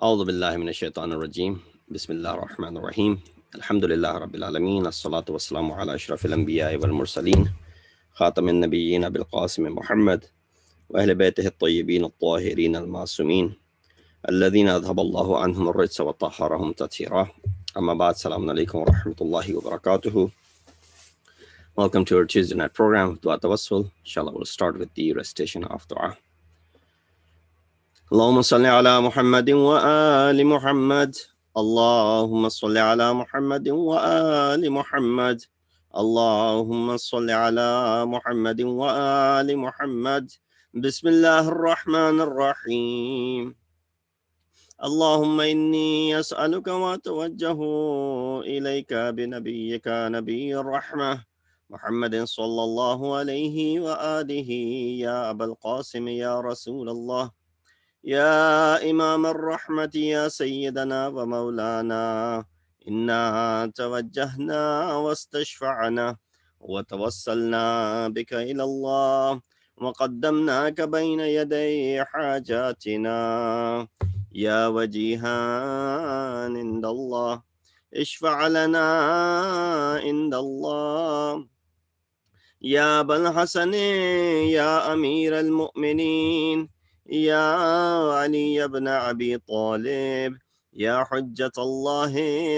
أعوذ بالله من الشيطان الرجيم بسم الله الرحمن الرحيم الحمد لله رب العالمين الصلاة والسلام على أشرف الأنبياء والمرسلين خاتم النبيين بالقاسم محمد وأهل بيته الطيبين الطاهرين المعصومين الذين أذهب الله عنهم الرجس وطهرهم تطهيرا. أما بعد, السلام عليكم ورحمة الله وبركاته. Welcome to our Tuesday night program, Tawassul. Inshallah, we'll start with the recitation of Dua. اللهم صل على محمد وآل محمد. اللهم صل على محمد وآل محمد. اللهم صل على محمد وآل محمد. بسم الله الرحمن الرحيم. اللهم إني أسألك وأتوجه إليك بنبيك نبي الرحمة محمد صلى الله عليه وآله يا أبا القاسم يا رسول الله يا إمام الرحمة يا سيدنا ومولانا إنا توجهنا واستشفعنا وتوسلنا بك إلى الله وقدمناك بين يدي حاجاتنا يا وجيها عند الله اشفع لنا عند الله يا أبا الحسن يا أمير المؤمنين يا علي بن أبي طالب يا حجة الله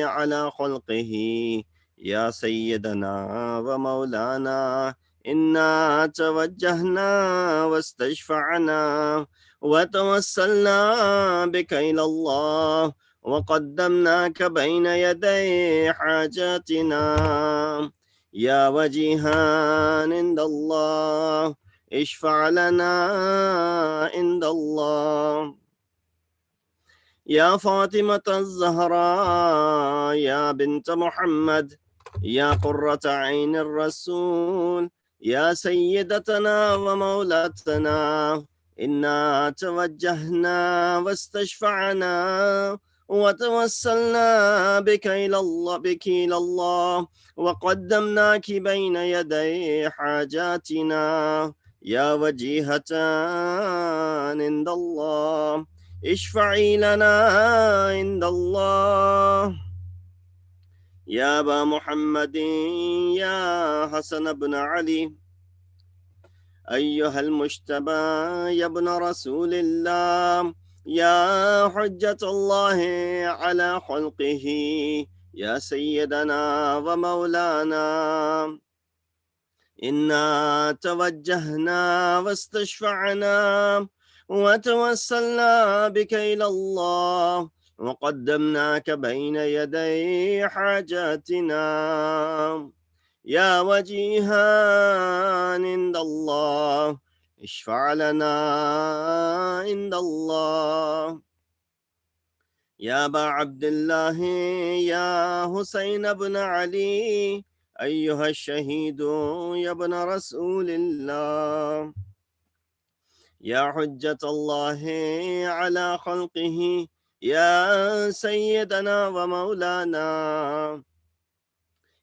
على خلقه يا سيدنا ومولانا إنا توجهنا واستشفعنا وتوسلنا بك إلى الله وقدمناك بين يدي حاجاتنا يا وجيها عند الله اشفع لنا عند الله يا فاطمة الزهراء يا بنت محمد يا قرة عين الرسول يا سيدتنا ومولاتنا إنا توجهنا واستشفعنا وتوسلنا بك إلى الله وقدمناك بين يدي حاجاتنا يا وجيهة عند الله اشفعي لنا عند الله يا أبا محمد يا حسن بن علي أيها المجتبى يا ابن رسول الله يا حجة الله على خلقه يا سيدنا ومولانا إنا توجهنا واستشفعنا وتوسلنا بك إلى الله وقدمناك بين يدي حاجاتنا يا وجيها عند الله اشفع لنا عند الله يا أبا عبد الله يا حسين بن علي أيها الشهيد يا ابن رسول الله يا حجة الله على خلقه يا سيدنا ومولانا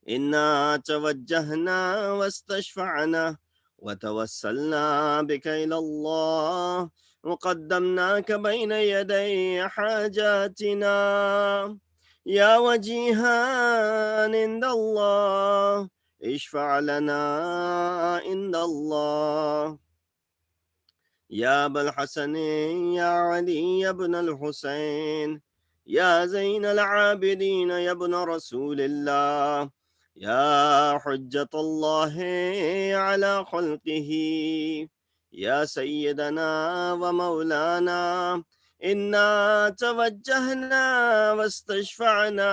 إنا توجهنا واستشفعنا وتوسلنا بك إلى الله وقدمناك بين يدي حاجاتنا يا وجيها عند الله اشفع لنا عند الله يا أبا الحسن يا علي بن الحسين يا زين العابدين يا ابن رسول الله يا حجة الله على خلقه يا سيدنا ومولانا إنا توجهنا واستشفعنا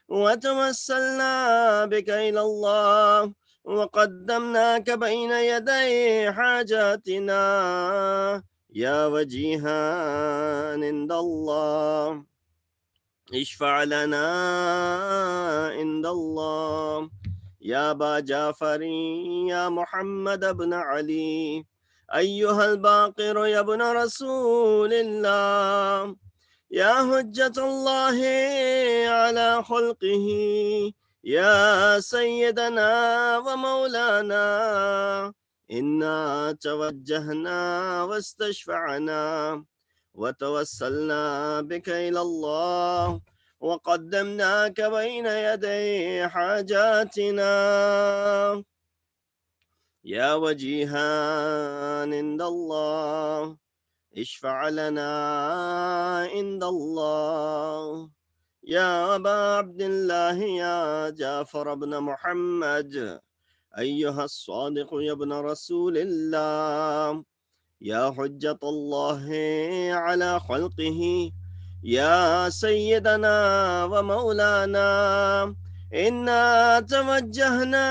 وتوسلنا بك إلى الله وقدمناك بين يدي حاجاتنا يا وجيها عند الله اشفع لنا عند الله يا أبا جعفر يا محمد بن علي أيها الباقر يا ابن رسول الله يا حجة الله على خلقه يا سيدنا ومولانا إنا توجهنا واستشفعنا وتوسلنا بك إلى الله وقدمناك بين يدي حاجاتنا يا وجيها عند الله اشفع لنا عند الله يا أبا عبد الله يا جعفر بن محمد أيها الصادق يا ابن رسول الله يا حجة الله على خلقه يا سيدنا ومولانا إنا توجهنا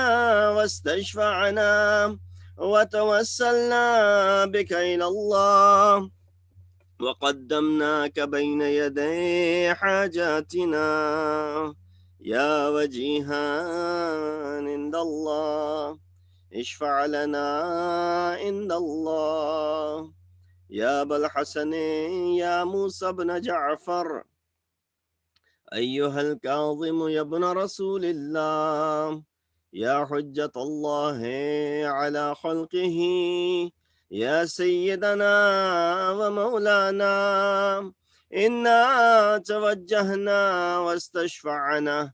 واستشفعنا وتوسلنا بك إلى الله وقدمناك بين يدي حاجاتنا يا وجيها عند الله اشفع لنا عند الله يا أبا الحسن يا موسى بن جعفر أيها الكاظم يا ابن رسول الله يا حجة الله على خلقه يا سيدنا ومولانا إنا توجهنا واستشفعنا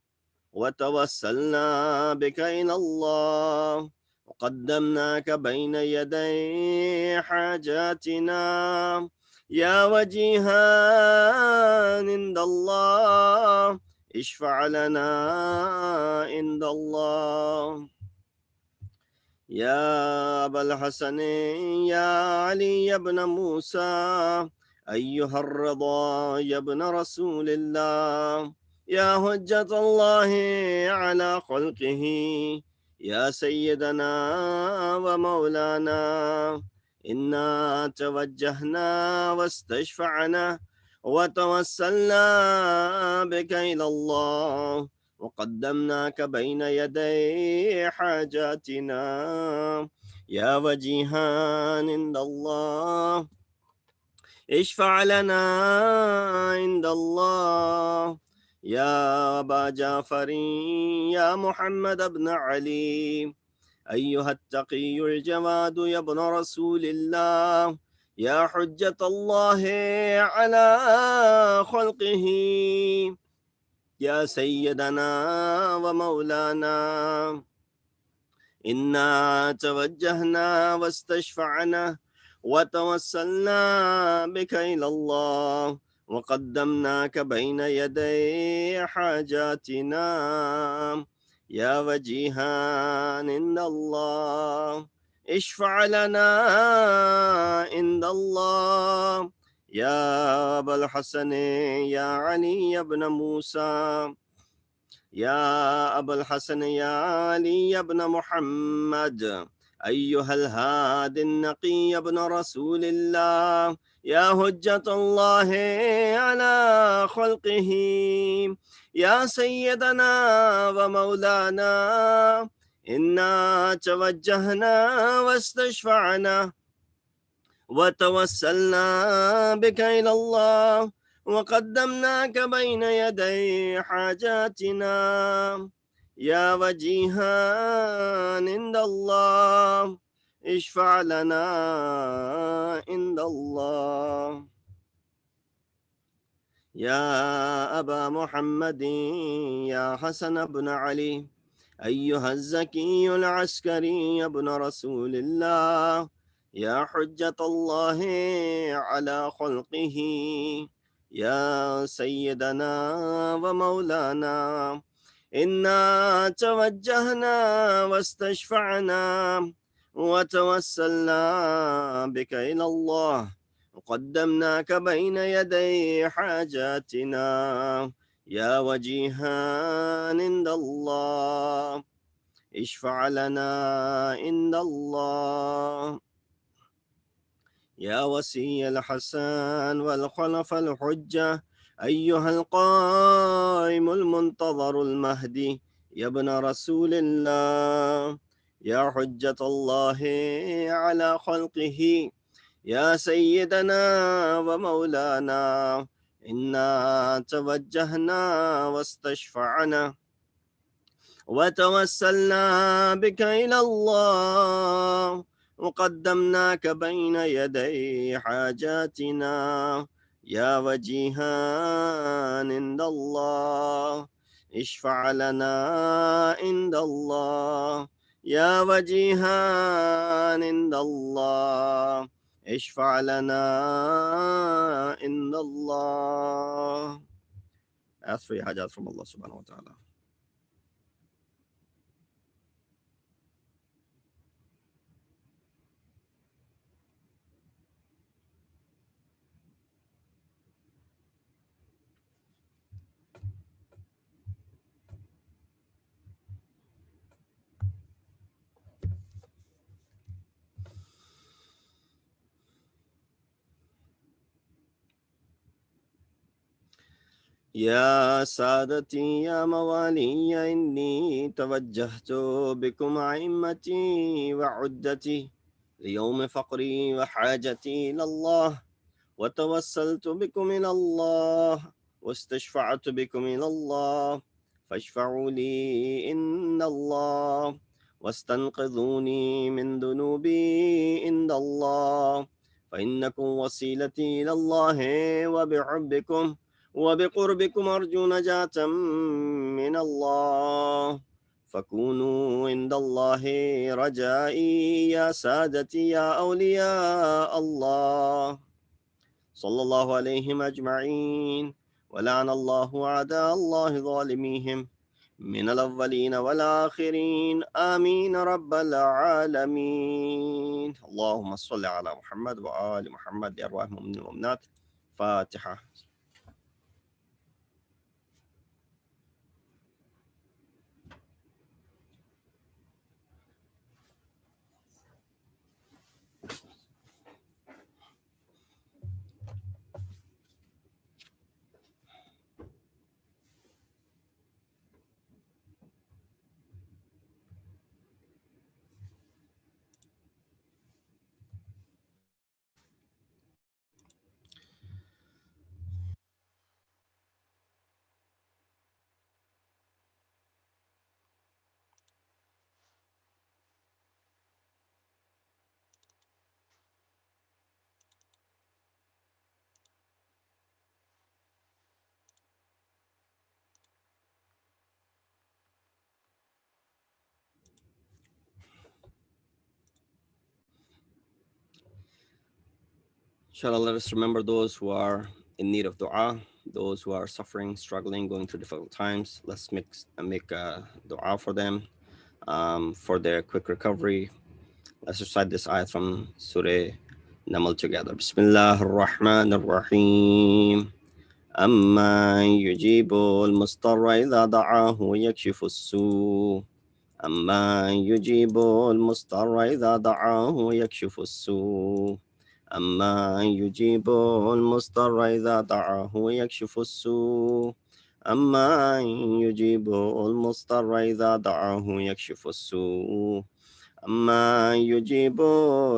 وتوسلنا بك إلى الله وقدمناك بين يدي حاجاتنا يا وجيها عند الله اشفع لنا عند الله يا أبا الحسن يا علي بن موسى أيها الرضا يا ابن رسول الله يا حجة الله على خلقه يا سيدنا ومولانا إنا توجهنا واستشفعنا وتوسلنا بك إلى الله وقدمناك بين يدي حاجاتنا يا وجيها عند الله اشفع لنا عند الله يا أبا جعفر يا محمد بن علي أيها التقي الجواد يا ابن رسول الله يا حجة الله على خلقه يا سيدنا ومولانا إنا توجهنا واستشفعنا وتوسلنا بك إلى الله وقدمناك بين يدي حاجاتنا يا وجيها عند الله اشفع لنا عند الله يا أبا الحسن يا علي بن موسى يا أبا الحسن يا علي بن محمد أيها الهادي النقي بن رسول الله يا حجة الله على خلقه يا سيدنا ومولانا إنا توجهنا واستشفعنا وتوسلنا بك إلى الله وقدمناك بين يدي حاجاتنا يا وجيها عند الله اشفع لنا عند الله يا أبا محمد يا حسن بن علي أيها الزكي العسكري يا ابن رسول الله يا حجة الله على خلقه يا سيدنا ومولانا إنا توجهنا واستشفعنا وتوسلنا بك إلى الله وقدمناك بين يدي حاجاتنا يا وجيها عند الله اشفع لنا عند الله يا وسي الحسن والخلف الحجة أيها القائم المنتظر المهدي يا ابن رسول الله يا حجة الله على خلقه يا سيدنا ومولانا إنا توجهنا واستشفعنا وتوسلنا بك إلى الله وقدمناك بين يدي حاجاتنا يا وجيها عند الله اشفع لنا عند الله يا وجيها عند الله اشفع لنا عند الله. Ask for your hajat from Allah subhanahu wa ta'ala. يا سادتي يا موالي إني توجهت بكم أئمتي وعدتي ليوم فقري وحاجتي إلى الله وتوسلت بكم إلى الله واستشفعت بكم إلى الله فاشفعوا لي إن الله واستنقذوني من ذنوبي عند الله فإنكم وسيلتي إلى الله وبقربكم أرجو نجاة من الله فكونوا عند الله رجائي يا سادتي يا أولياء الله صلى الله عليهم أجمعين ولعن الله أعداء الله ظالميهم من الأولين والآخرين آمين رب العالمين. اللهم صل على محمد وآل محمد لأرواح المؤمنين والمؤمنات. فاتحة. Inshallah, let us remember those who are in need of dua, those who are suffering, struggling, going through difficult times. Let's make dua for them, for their quick recovery. Let's recite this ayat from Surah Namal together. Bismillah ar-Rahman ar-Rahim. أما يجيب المضطر إذا دعاه ويكشف السوء أما يجيب المضطر إذا دعاه ويكشف السوء أما يجيب المضطر إذا دعاه ويكشف السوء أما يجيب المضطر إذا دعاه ويكشف السوء أما يجيب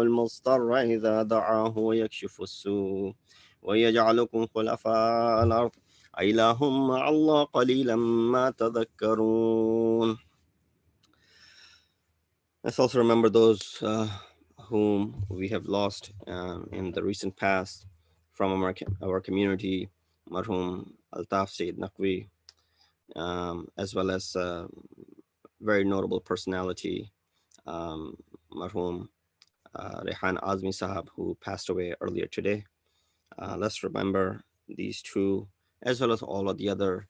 المضطر إذا دعاه ويكشف السوء ويجعلكم خلفاء الأرض أإله مع الله قليلا ما تذكرون. Let's also remember those whom we have lost in the recent past from our community, Marhum Altaf Syed Naqvi, as well as very notable personality, Marhum Rehan Azmi Sahab, who passed away earlier today. Let's remember these two, as well as all of the other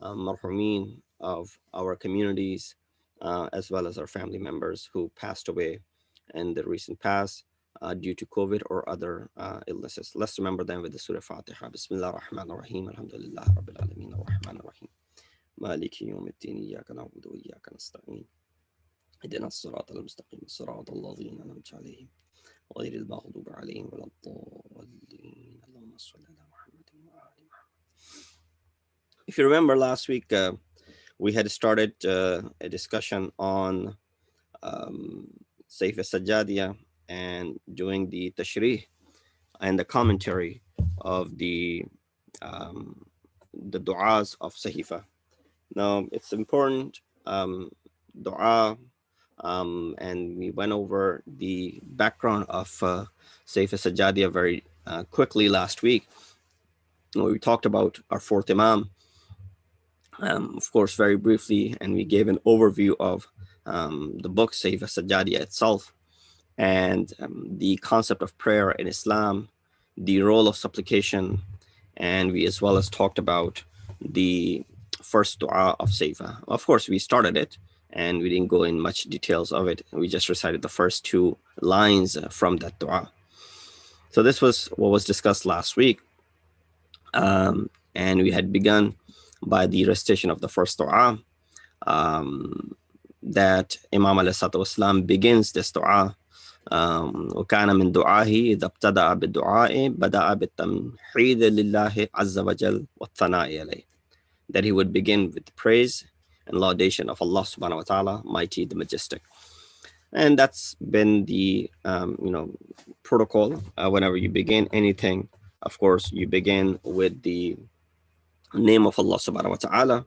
marhumin of our communities, as well as our family members who passed away in the recent past due to COVID or other illnesses. Let's remember them with the Surah Fatiha. Bismillah ar-Rahman ar-Rahim. Alhamdulillah Rabbil Alameen ar-Rahman ar-Rahim. Maliki yawmiddin. Iyyaka na'budu wa iyyaka nasta'in. اهدنا الصراط المستقيم صراط الذين أنعمت عليهم غير المغضوب عليهم ولا الضالين. اللهم صل على محمد وآل محمد. If you remember last week, we had started a discussion on Sahifa Sajjadiyah and doing the tashrih and the commentary of um, the du'as of Sahifa. Now, it's important dua, and we went over the background of Sahifa Sajjadiyah very quickly last week. We talked about our fourth Imam, of course, very briefly, and we gave an overview of the book Sahifa Sajjadiyah itself, and the concept of prayer in Islam, the role of supplication, and we as well as talked about the first dua of Sahifa. Of course, we started it, and we didn't go in much details of it. We just recited the first two lines from that dua. So this was what was discussed last week. And we had begun by the recitation of the first dua, that Imam ﷺ begins this dua. وكان من دعائه إذا ابتدأ بالدعاء بدأ بالتمحيد لله عز وجل والثناء عليه, that he would begin with praise and laudation of Allah subhanahu wa ta'ala, mighty, the majestic. And that's been the protocol. Whenever you begin anything, of course, you begin with the name of Allah subhanahu wa ta'ala,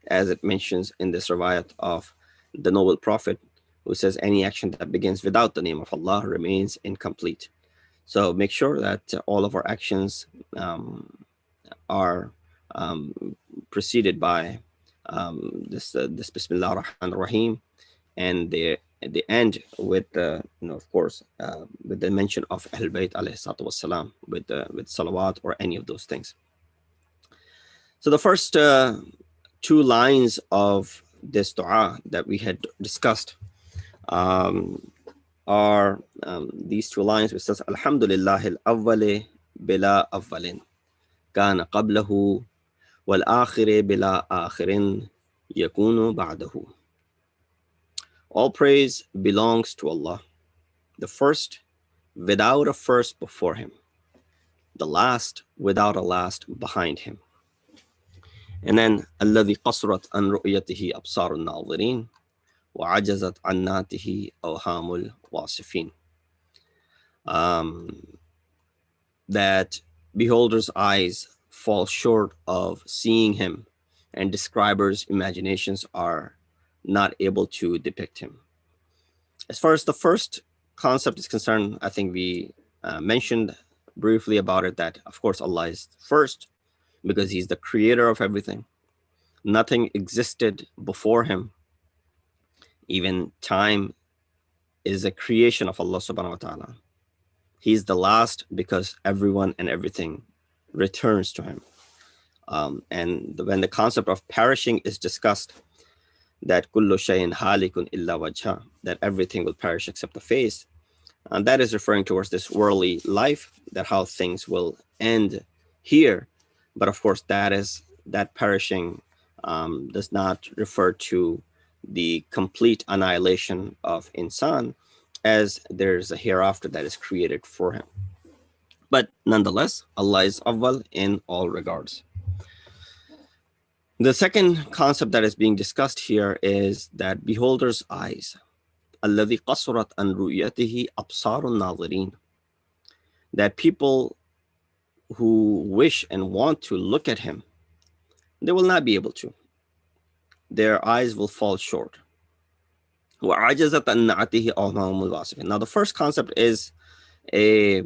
as it mentions in this riwayat of the noble prophet, who says any action that begins without the name of Allah remains incomplete. So make sure that all of our actions are preceded by this Bismillah ar-Rahman ar-Rahim, and they end with of course with the mention of Ahl Bayt alayhi salatu wassalam, with salawat or any of those things. So the first two lines of this dua that we had discussed are these two lines, which says Alhamdulillah al-awwali bila awwalin kana qablahu wal akhiri bila akhirin yakunu ba'dahu. All praise belongs to Allah, the first without a first before him, the last without a last behind him. And then الذي قصرت عن رؤيته أبصار الناظرين وعجزت عن ناته أوهام الواصفين. That beholders' eyes fall short of seeing him, and describers' imaginations are not able to depict him. As far as the first concept is concerned, I think we mentioned briefly about it, that of course Allah is first because he's the creator of everything. Nothing existed before him. Even time is a creation of Allah subhanahu wa ta'ala. He's the last because everyone and everything returns to him. And when the concept of perishing is discussed, that kullu shayin halikun illa wajha, that everything will perish except the face, and that is referring towards this worldly life, that how things will end here. But of course, that perishing does not refer to the complete annihilation of insan, as there's a hereafter that is created for him. But nonetheless, Allah is awwal in all regards. The second concept that is being discussed here is that beholders' eyes, الذي قصرت عن رؤيته أبصار الناظرين, that people who wish and want to look at him, they will not be able to. Their eyes will fall short. وعجزت عن نعته أوهام الواصفين. Now the first concept is a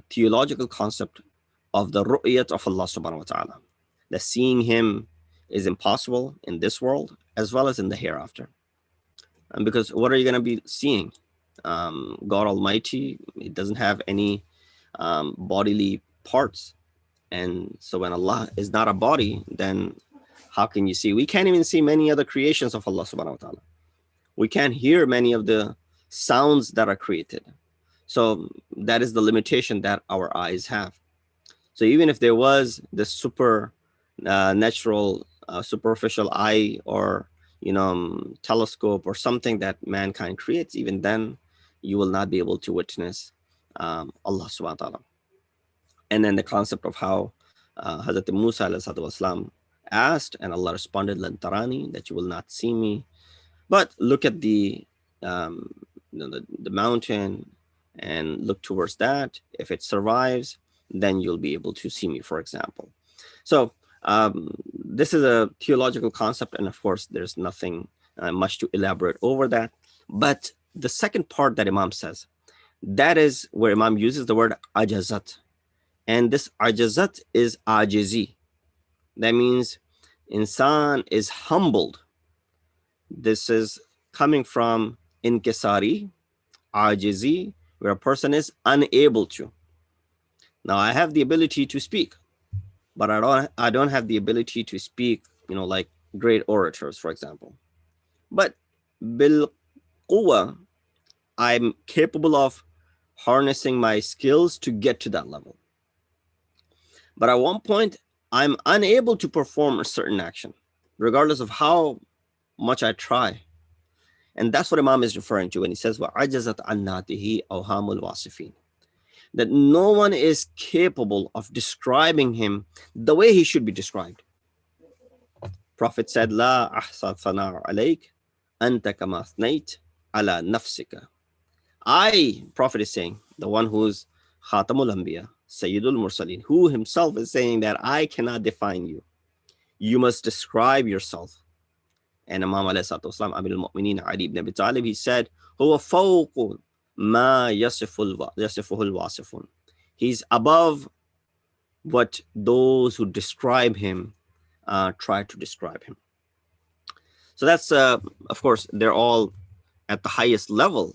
theological concept of the ru'yat of Allah subhanahu wa ta'ala, that seeing him is impossible in this world as well as in the hereafter. And because what are you going to be seeing? God Almighty, it doesn't have any bodily parts. And so when Allah is not a body, then how can you see? We can't even see many other creations of Allah subhanahu wa ta'ala. We can't hear many of the sounds that are created. So that is the limitation that our eyes have. So even if there was this super natural superficial eye, or telescope or something that mankind creates, even then you will not be able to witness Allah subhanahu wa ta'ala. And then the concept of how Hazrat Musa alayhi salatu wasalam asked, and Allah responded, "Lan tarani," that you will not see me. But look at um, the mountain and look towards that. If it survives, then you'll be able to see me, for example. So this is a theological concept, and of course, there's nothing much to elaborate over that. But the second part that Imam says, that is where Imam uses the word ajazat. And this ajazat is ajizi. That means insan is humbled. This is coming from inkisari, ajizi, where a person is unable to. Now, I have the ability to speak, but I don't have the ability to speak, like great orators, for example. But bil quwa, I'm capable of harnessing my skills to get to that level. But at one point, I'm unable to perform a certain action, regardless of how much I try. And that's what Imam is referring to when he says, وَعَجَزَتْ عَنَّاتِهِ أَوْهَامُ الْوَاصِفِينَ, that no one is capable of describing him the way he should be described. Prophet said, "La ahsa thana alayk, anta kama athnayt ala nafsika." Prophet is saying, the one who's Khatamul Anbiya, Sayyidul Mursaleen, who himself is saying that I cannot define you. You must describe yourself. And Imam alayhi salatu wasalam, Amir al-Mu'mineen Ali ibn Abi Talib, he said, "Huwa fawqu ma yasifuhu al-wasifun." He's above what those who describe him try to describe him. So that's, of course, they're all at the highest level,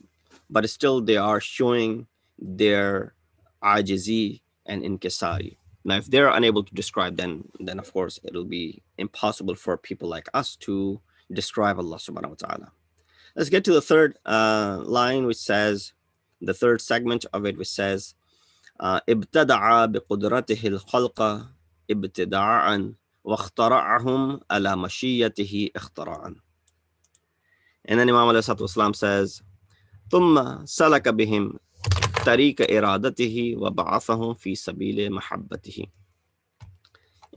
but still they are showing their ajizi and inkisari. Now, if they're unable to describe, then of course it'll be impossible for people like us to describe Allah subhanahu wa ta'ala. Let's get to the third line, which says, the third segment of it, which says, ابتدع بقدرته الخلق ابتداعا واخترعهم على مشيته اختراعا. And then Imam alayhi salatu wasalam says, ثم سلك بهم طريق إرادته وبعثهم في سبيل محبته.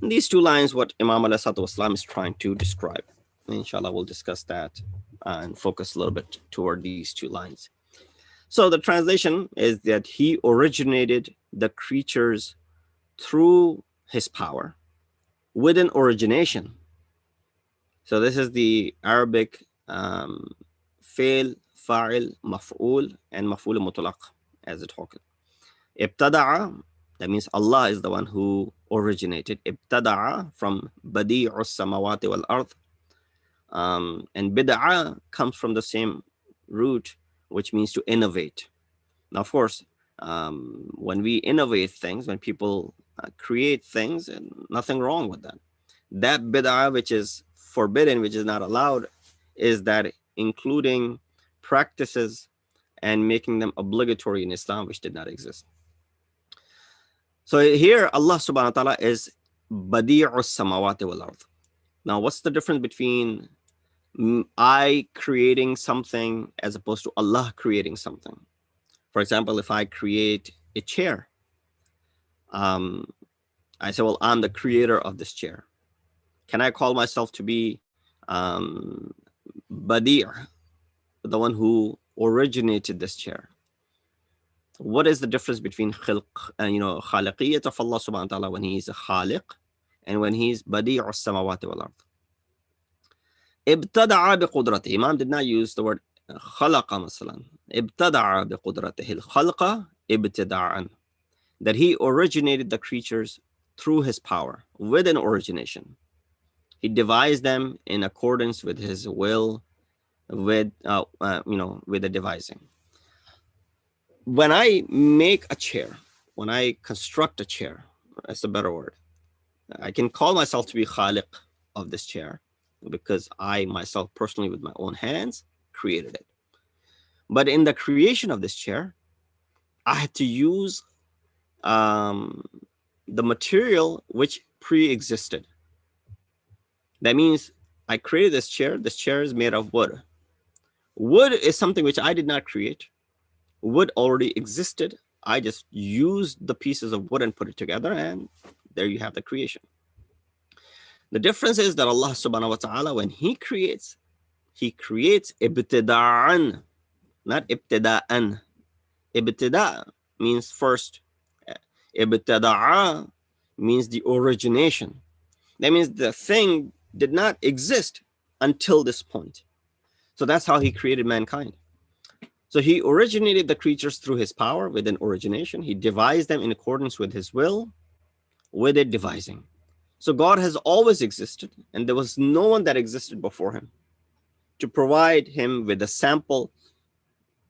In these two lines, what Imam alayhi salatu wasalam is trying to describe. Inshallah, we'll discuss that and focus a little bit toward these two lines. So the translation is that he originated the creatures through his power with an origination. So this is the Arabic fail, fa'il, maf'ul, and maf'ul mutlaq, as it talks. Ibtada'a, that means Allah is the one who originated. Ibtada'a from badi'u samawati wal ard. And bid'a comes from the same root, which means to innovate. Now, of course, when we innovate things, when people create things, and nothing wrong with that. That bid'ah, which is forbidden, which is not allowed, is that including practices and making them obligatory in Islam, which did not exist. So here, Allah subhanahu wa ta'ala is badi'u samawati wal ard. Now, what's the difference between I creating something as opposed to Allah creating something? For example, if I create a chair, I say, well, I'm the creator of this chair. Can I call myself to be Badi', the one who originated this chair? What is the difference between khaliqiyyat of Allah subhanahu wa ta'ala when he is a khaliq and when he is Badi'u samawati wal ard? Ibtada'a biqudratihi. Imam did not use the word khalaqa masalan. Ibtada'a biqudratihi al-khalqa ibtida'an. That he originated the creatures through his power, with an origination. He devised them in accordance with his will, with the devising. When I make a chair, when I construct a chair, that's a better word, I can call myself to be khaliq of this chair because I myself personally with my own hands created it. But in the creation of this chair, I had to use the material which pre-existed. That means I created this chair. This chair is made of wood. Wood is something which I did not create. Wood already existed. I just used the pieces of wood and put it together, and there you have the creation. The difference is that Allah subhanahu wa ta'ala, when He creates ibtida'an, not ibtida'an. Ibtida' means first. Ibtida'a means the origination. That means the thing did not exist until this point. So that's how He created mankind. So He originated the creatures through His power with an origination. He devised them in accordance with His will, with it devising. So God has always existed, and there was no one that existed before Him to provide Him with a sample.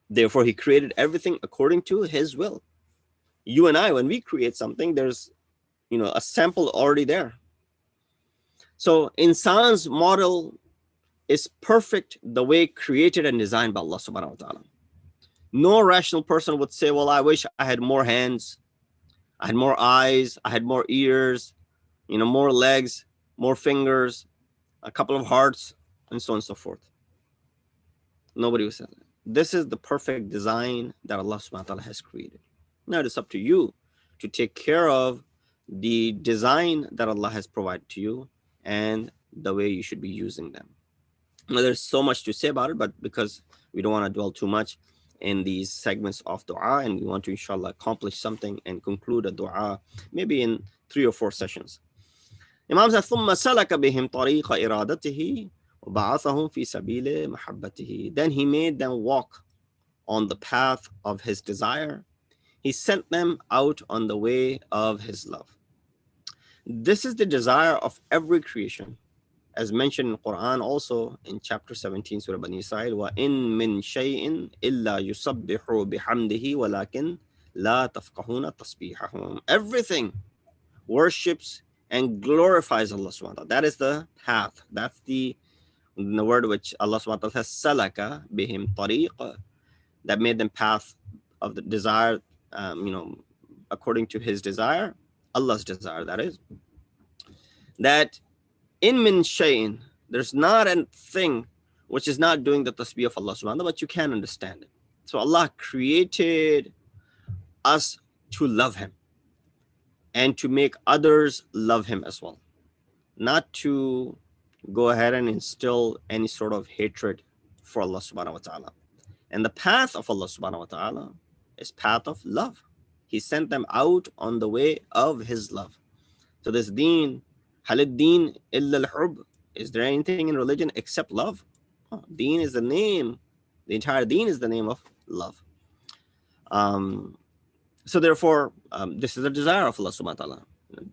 Therefore, He created everything according to His will. You and I, when we create something, there's a sample already there. So Insan's model is perfect the way created and designed by Allah subhanahu wa ta'ala. No rational person would say, well, I wish I had more hands, I had more eyes, I had more ears, more legs, more fingers, a couple of hearts, and so on and so forth. Nobody would say that. This is the perfect design that Allah subhanahu wa ta'ala has created. Now it's up to you to take care of the design that Allah has provided to you and the way you should be using them. Now, there's so much to say about it, but because we don't want to dwell too much in these segments of dua, and we want to inshallah accomplish something and conclude a dua maybe in 3 or 4 sessions. Imam said, ثُمَّ سَلَكَ بِهِمْ طَرِيقَ إِرَادَتِهِ وَبَعَثَهُمْ فِي سَبِيلِ مَحَبَّتِهِ. Then He made them walk on the path of His desire. He sent them out on the way of His love. This is the desire of every creation, as mentioned in the Quran also in chapter 17, Surah Bani Israel, وَإِن مِّن شَيْءٍ إِلَّا يُسَبِّحُ بِحَمْدِهِ وَلَكِنْ لَا تَفْقَهُونَ تَسْبِيحَهُمْ. Everything worships and glorifies Allah subhanahu wa ta'ala. That is the path. That's the word which Allah subhanahu wa ta'ala says, salaka bihim tariq, that made them path of the desire, according to His desire, Allah's desire, that is. That in min shay'in, there's not a thing which is not doing the tasbih of Allah subhanahu wa ta'ala, but you can understand it. So Allah created us to love Him and to make others love Him as well, not to go ahead and instill any sort of hatred for Allah subhanahu wa ta'ala. And the path of Allah subhanahu wa ta'ala is path of love. He sent them out on the way of His love. So this deen, halid deen illa al-hub, is there anything in religion except love? Deen is the name. The entire deen is the name of love. So therefore, this is the desire of Allah subhanahu wa ta'ala.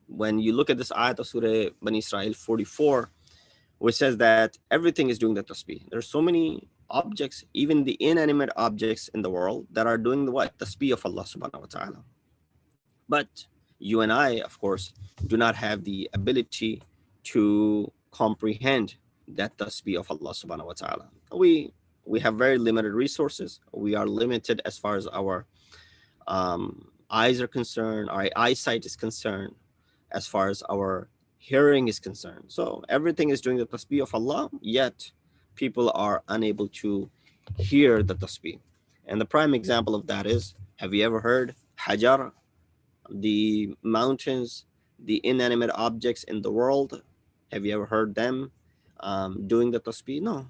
When you look at this ayat of Surah Bani Israel 44, which says that everything is doing the tasbih. There are so many objects, even the inanimate objects in the world, that are doing the what? Tasbih of Allah subhanahu wa ta'ala. But you and I, of course, do not have the ability to comprehend that tasbih of Allah subhanahu wa ta'ala. We have very limited resources. We are limited as far as our eyes are concerned, our eyesight is concerned, as far as our hearing is concerned. So everything is doing the tasbih of Allah, yet people are unable to hear the tasbih. And the prime example of that is, have you ever heard Hajar, the mountains, the inanimate objects in the world? Have you ever heard them doing the tasbih? No.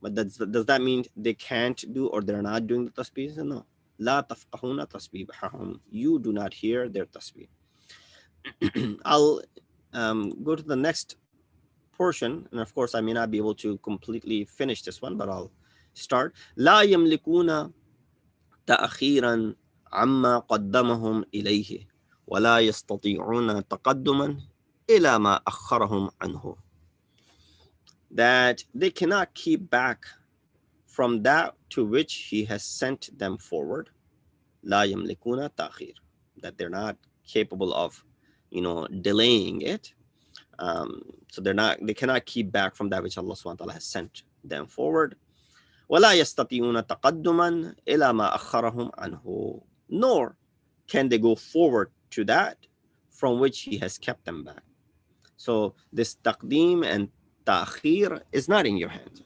But does that mean they can't do, or they're not doing the tasbih? No. La tafqahuna tasbihahum. You do not hear their tasbih. I'll go to the next portion, and of course I may not be able to completely finish this one, but I'll start. لا يملكون تأخيرا عما قدمهم إليه ولا يستطيعون تقدما إلى ما أخرهم عنه. That they cannot keep back from that to which He has sent them forward. لا يملكون تأخير. That they're not capable of delaying it. So they cannot keep back from that which Allah subhanahu wa ta'ala has sent them forward. وَلَا يَسْتَطِيعُونَ تَقَدُّمًا إِلَى مَا أَخَّرَهُمْ عَنْهُ. Nor can they go forward to that from which He has kept them back. So this taqdeem and ta'khir is not in your hands.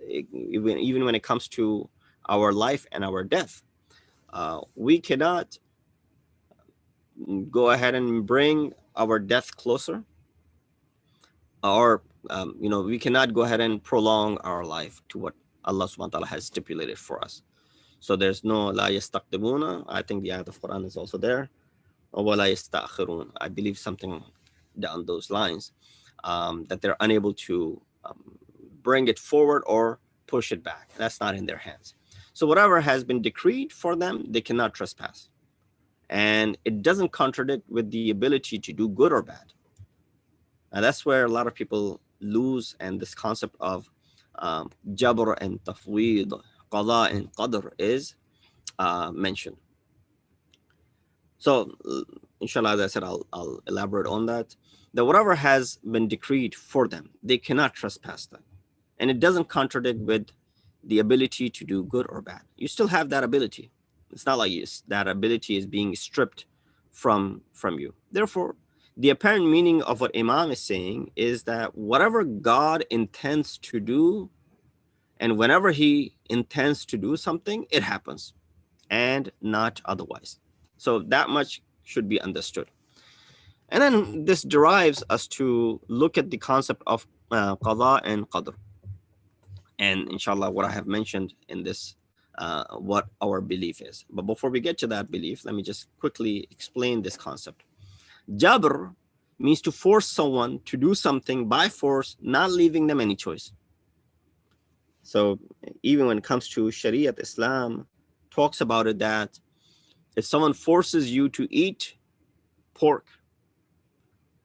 Even when it comes to our life and our death, we cannot go ahead and bring our death closer, or we cannot go ahead and prolong our life to what Allah subhanahu wa ta'ala has stipulated for us. So there's no la yastaqdimuna. I think the ayat of Quran is also there. Or wa la yastakhirun. I believe something down those lines, that they're unable to bring it forward or push it back. That's not in their hands. So whatever has been decreed for them, they cannot trespass. And it doesn't contradict with the ability to do good or bad. And that's where a lot of people lose, and this concept of jabr and tafweed, qada and qadr is mentioned. So inshallah, as I said, I'll elaborate on that. That whatever has been decreed for them, they cannot trespass that. And it doesn't contradict with the ability to do good or bad. You still have that ability. It's not like that ability is being stripped from you. Therefore, the apparent meaning of what Imam is saying is that whatever God intends to do, and whenever he intends to do something, it happens, and not otherwise. So that much should be understood. And then this derives us to look at the concept of qada and qadr. And inshallah, what I have mentioned in this, what our belief is. But before we get to that belief, let me just quickly explain this concept. Jabr means to force someone to do something by force, not leaving them any choice. So even when it comes to Sharia, Islam talks about it, that if someone forces you to eat pork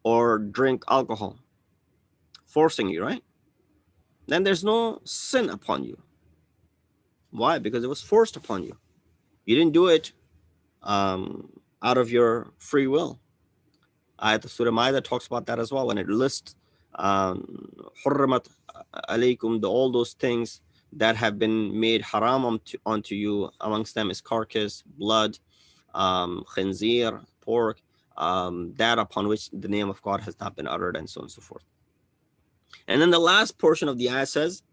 or drink alcohol, forcing you, right? Then there's no sin upon you. Why? Because it was forced upon you. You didn't do it out of your free will. Ayat Surah Ma'idah talks about that as well, when it lists hurrimat alaykum, all those things that have been made haram onto you. Amongst them is carcass, blood, khinzir, pork, that upon which the name of God has not been uttered, and so on and so forth. And then the last portion of the ayah says,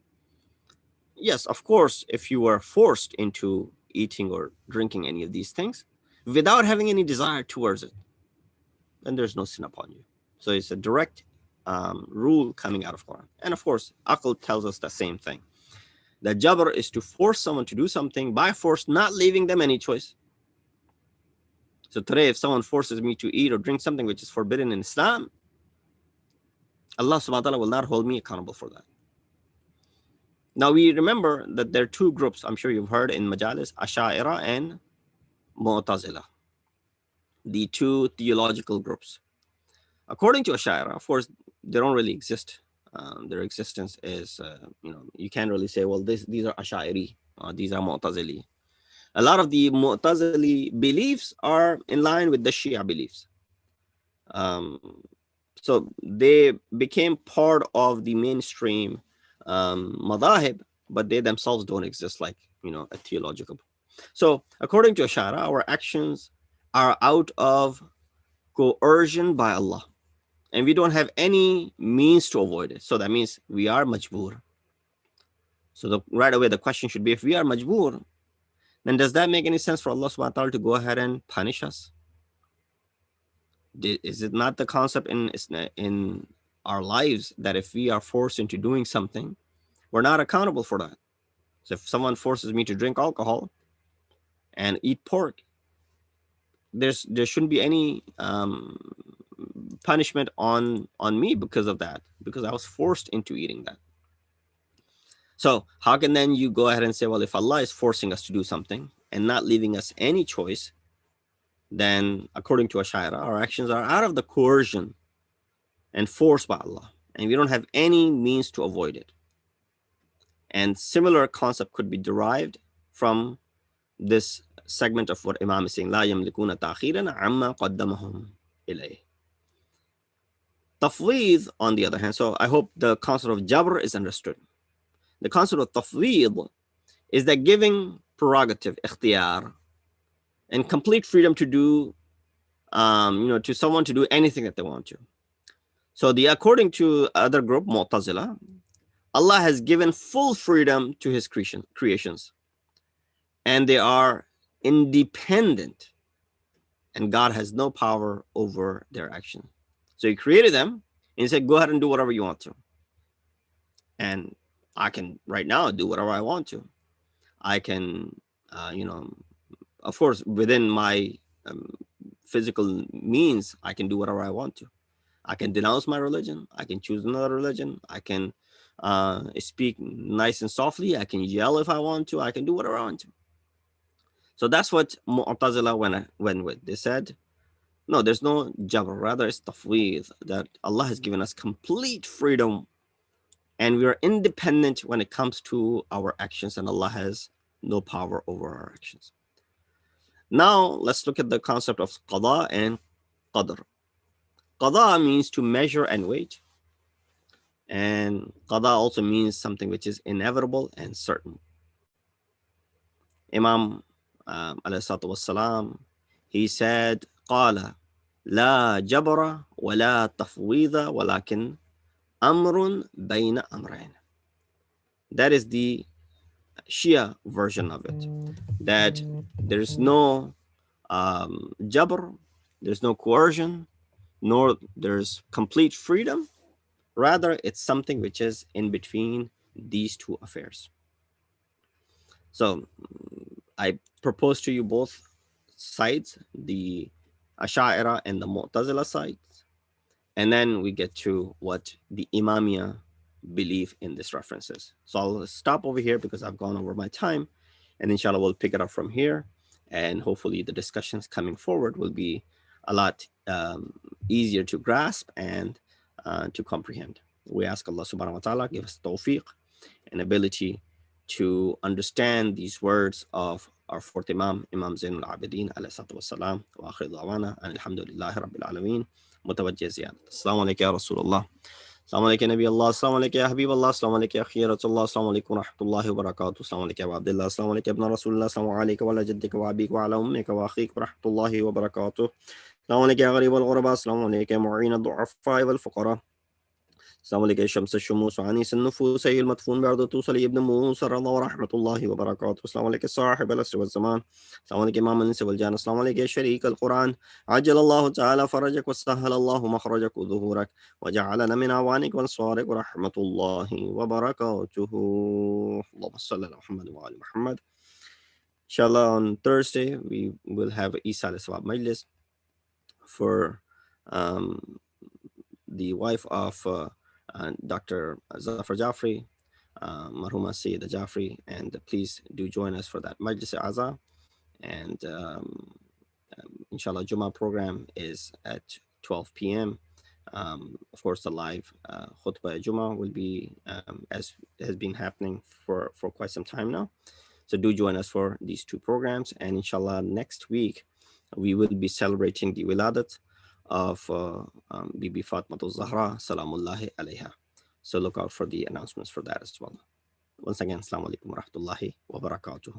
yes, of course, if you were forced into eating or drinking any of these things without having any desire towards it, then there's no sin upon you. So it's a direct rule coming out of Quran. And of course, Aql tells us the same thing. That jabr is to force someone to do something by force, not leaving them any choice. So today, if someone forces me to eat or drink something which is forbidden in Islam, Allah subhanahu wa ta'ala will not hold me accountable for that. Now we remember that there are two groups, I'm sure you've heard in Majalis, Asha'ira and Mu'tazila, the two theological groups. According to Asha'ira, of course, they don't really exist. Their existence is, you can't really say, well, these are Asha'iri, these are Mu'tazili. A lot of the Mu'tazili beliefs are in line with the Shia beliefs. So they became part of the mainstream madahib, but they themselves don't exist like, a theological. So according to Ash'ari, our actions are out of coercion by Allah, and we don't have any means to avoid it. So that means we are majboor. So right away, the question should be, if we are majboor, then does that make any sense for Allah subhanahu wa ta'ala to go ahead and punish us? Is it not the concept in our lives that if we are forced into doing something, we're not accountable for that? So if someone forces me to drink alcohol and eat pork, there shouldn't be any punishment on me because of that, because I was forced into eating that. So how can then you go ahead and say, well, if Allah is forcing us to do something and not leaving us any choice, then according to Ash'ari, our actions are out of the coercion and forced by Allah, and we don't have any means to avoid it. And similar concept could be derived from this segment of what Imam is saying, لا يملكون تأخيرا عما قدمهم إليه. Tafweed, on the other hand, so I hope the concept of jabr is understood. The concept of tafweed is that giving prerogative, ikhtiyar, and complete freedom to do, to someone to do anything that they want to. So according to other group, Mu'tazila, Allah has given full freedom to his creations, and they are independent, and God has no power over their action. So he created them and he said, go ahead and do whatever you want to. And I can right now do whatever I want to. I can, of course, within my um, physical means, I can do whatever I want to. I can denounce my religion. I can choose another religion. I can speak nice and softly. I can yell if I want to. I can do whatever I want to. So that's what Mu'tazila went with. They said, no, there's no jabr. Rather, it's tafweed, that Allah has given us complete freedom and we are independent when it comes to our actions, and Allah has no power over our actions. Now, let's look at the concept of qada and qadr. Qada means to measure and weight. And qada also means something which is inevitable and certain. Imam alayhi salatu wassalam, he said, قال لا جبر ولا تفويض ولكن أمر بين أمرين. That is the Shia version of it. That there's no jabr, there's no coercion, nor there's complete freedom. Rather, it's something which is in between these two affairs. So I propose to you both sides, the Ash'ira and the Mu'tazila sides, and then we get to what the Imamiyya believe in these references. So I'll stop over here because I've gone over my time, and inshallah we'll pick it up from here, and hopefully the discussions coming forward will be a lot easier to grasp and to comprehend. We ask Allah subhanahu wa ta'ala give us tawfiq and ability to understand these words of our fourth Imam, Imam Zainul Abidin alayhi salatu wassalam, wa akhir da'wana and alhamdulillahi rabbil alameen, mutawajjih ziyad. Assalamu alaikum ya Rasulullah. Assalamu alaikum Nabi Allah. Assalamu alaikum ya Habib Allah. Assalamu alaikum ya Khiratullah. Assalamu alaikum wa rahmatullahi wa barakatuh. Assalamu alaikum ya Abdullah. Assalamu alaikum ibn Rasulullah. Assalamu alaikum wa ala jaddika wa abika wa ala ummika wa akhik wa rahmatullahi wa barakatuh. Assalamu alaikum ya Gharib al-Ghuraba. Assalamu alaikum ya Mu'in al-Du'afa wal-Fuqara. السلام عليك يا شمس الشموس وعنيس النفوس أي المدفون بعرض توصل ابن موسى رضا ورحمة الله وبركاته. السلام عليك صاحب العصر والزمان. السلام عليك إمام الإنس والجان. السلام عليك يا شريك القرآن. عجل الله تعالى فرجك وسهل الله مخرجك وظهورك وجعلنا من أعوانك وأنصارك ورحمة الله وبركاته. اللهم صل على محمد وعلى محمد. Inshallah, on Thursday we will have Isa al-Sawab Majlis for the wife of Dr. Zafar Jafri, Marhuma Sayyida Jafri, and please do join us for that Majlis Aza. And inshallah, Jummah program is at 12 p.m. Of course, the live khutbah Jummah will be as has been happening for quite some time now. So do join us for these two programs. And inshallah, next week we will be celebrating the wiladat of Bibi Fatmatul Zahra Salamullahi alayha. So look out for the announcements for that as well. Once again, Assalamu alaikum wa rahmatullahi wa barakatuhu.